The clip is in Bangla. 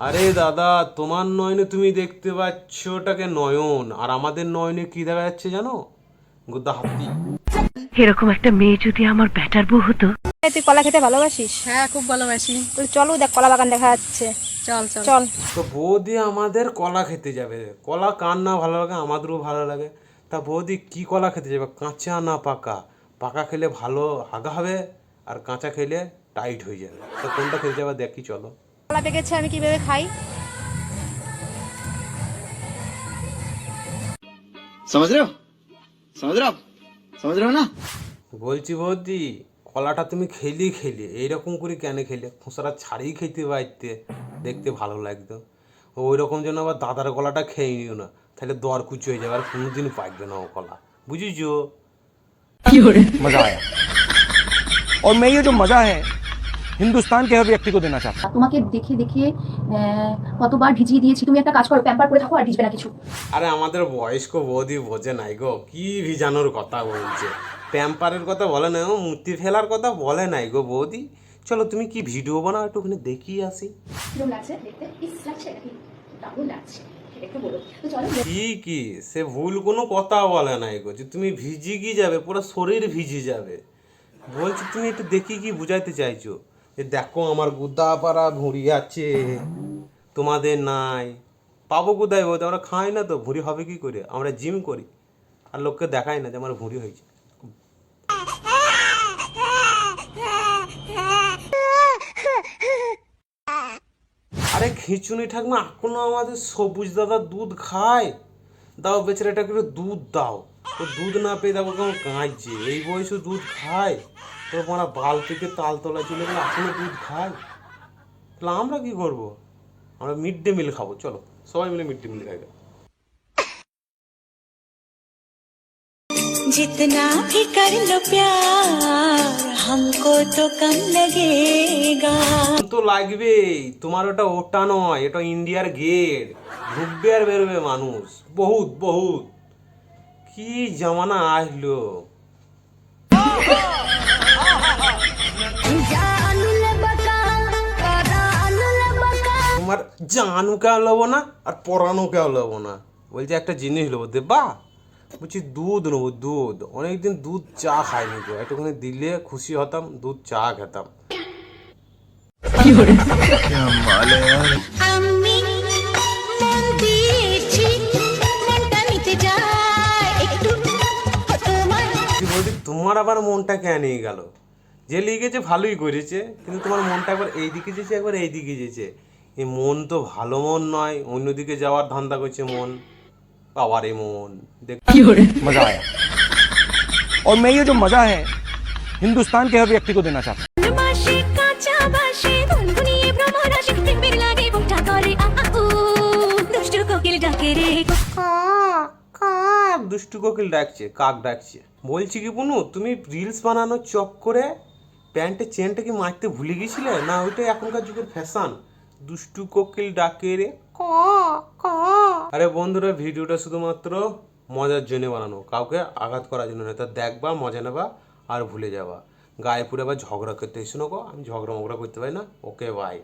আরে দাদা, তোমার নয়নে তুমি দেখতে পাচ্ছ ওটাকে নয়ন, আর আমাদের নয়নে কি দেখা যাচ্ছে জানো? গুদ্দা হাতি। এরকম একটা মেয়ে যদি আমার ব্যাটার বউ হতো। তুই কলা খেতে ভালোবাসিস? হ্যাঁ, খুব ভালোবাসি। চলো, দেখ কলা বাগান দেখা যাচ্ছে। চল চল চল। তো বৌদি আমাদের কলা খেতে যাবে। কলা কার না ভালো লাগে, আমাদেরও ভালো লাগে। তা বৌদি কি কলা খেতে যাবে, কাঁচা না পাকা? পাকা খেলে ভালো আগা হবে, আর কাঁচা খেলে টাইট হয়ে যাবে। তো কোনটা খেতে যাবে দেখি, চলো। কলা পেকেছে, আমি কিভাবে খাই? समझ रहे हो समझ रहे हो आप समझ रहे हो ना। বলছি বৌদি, কলাটা তুমি খেলি এইরকম করে কেন খেলে? খোসাটা ছাড়িয়ে খেতে পারতে, দেখতে ভালো লাগতো। ওই রকম যেন আবার দাদার কলাটা খেয়ে নিও না, তাহলে দর কুচি হয়ে যাবে, আর কোনোদিন পাইবে না ও কলা, বুঝিছো? मजा आया और मैं ये जो मजा है हिंदुस्तान के हर व्यक्ति को देना चाहता हूँ। তোমাকে দেখে দেখে কতবার ভিজিয়ে দিয়েছি। তুমি একটা কাজ করো, প্যাম্পার করে থাকো আর ভিজবে না কিছু। আরে আমাদের বয়স্ক বৌদি বোঝে নাই গো, কি ভিজানোর কথা বলছে, প্যাম্পারের কথা বলে নাই, ও মূর্তি ফেলার কথা বলে নাই গো বৌদি। চলো তুমি কি ভিডিও বানাও, একটুখানি দেখিয়ে আসি। কিরকম লাগছে দেখতে? ইস, লাগছে নাকি? দারুণ লাগছে, একটু বলো তো। চলো। কি সে ভুল কোনো কথা বলে নাই গো, যে তুমি ভিজি কি যাবে, পুরো শরীর ভিজে যাবে। বলছি তুমি একটু দেখি কি বুঝাইতে চাইছো, যে দেখো আমার গুদা পাড়া ভুঁড়ি আছে, তোমাদের নাই। পাবো কোথায় বলতে, আমরা খাই না তো, ভুঁড়ি হবে কি করে? আমরা জিম করি, আর লোককে দেখাই না যে আমার ভুঁড়ি হয়েছে। আরে খিচুনি ঠাকমা, এখনো আমাদের সবুজ দাদা দুধ খায়, দাও বেচারাটাকে একটু দুধ দাও। তো দুধ না পেয়ে দেখো কেমন কাঁদছে, এই বয়সে দুধ খায়? তো আমরা বাল থেকে তাল তোলা চলে গেলে এখনো দুধ খায়, তাহলে আমরা কি করবো? আমরা মিড ডে মিল খাবো, চলো সবাই মিলে মিড ডে মিল খাই। जितना भी कर लो प्यार हमको तो कम लगेगा। তো লাগবেই, তোমার ওটা নয়, এটা ইন্ডিয়ার গেট, ঢুকবে আর বেরোবে মানুষ, বহুত বহুত। কি জামানা আসলো। তোমার জানু কেউ লবো না, আর পরানো কেউ লবো না, বলছে একটা জিনিস লোবো দেবা। বলছি দুধ নেবো, দুধ। অনেকদিন দুধ চা খাইনি তো, একটুখানি দিলে খুশি হতাম, দুধ চা খেতাম। আমি মন দিয়েছি মনটা নিতে যায় একটু তোমার। বলছি তোমার আবার মনটা কেন নিয়ে গেল? যে লিখেছে ভালোই করেছে, কিন্তু তোমার মনটা একবার এইদিকে যেছে, একবার এইদিকে যেছে। এই মন তো ভালো মন নয়, অন্যদিকে যাওয়ার ধান্দা করছে মন। আবার এই মন দেখ। मजा आया और मैं ये जो मजा है हिंदुस्तान के हर व्यक्ति को देना चाहता हूँ। বাসে কাঁচা বাসে গুনগুনিয়ে ভ্রমর আসে প্রেমের লাগে বুকটা করে আউ দুষ্টু কোকিল ডাকে রে। দুষ্টু কোকিল ডাকছে, কাক ডাকছে। বলছি কি বুনু, তুমি রিলস বানানোর চক্করে প্যান্টের চেনটা কি মারতে ভুলে গেছিলে? না ওইটাই এখনকার যুগের ফ্যাশন, দুষ্টু কোকিল ডাকে রে ক ক। আরে বন্ধুরা, ভিডিওটা শুধুমাত্র মজার জন্য বানানো, কাউকে আঘাত করার জন্য নয়। তা দেখবা, মজা নেবা, আর ভুলে যাবা। গায়ে পুরো আবার ঝগড়া করতে এসো না গো, আমি ঝগড়া মগড়া করতে পারি না। Okay bye.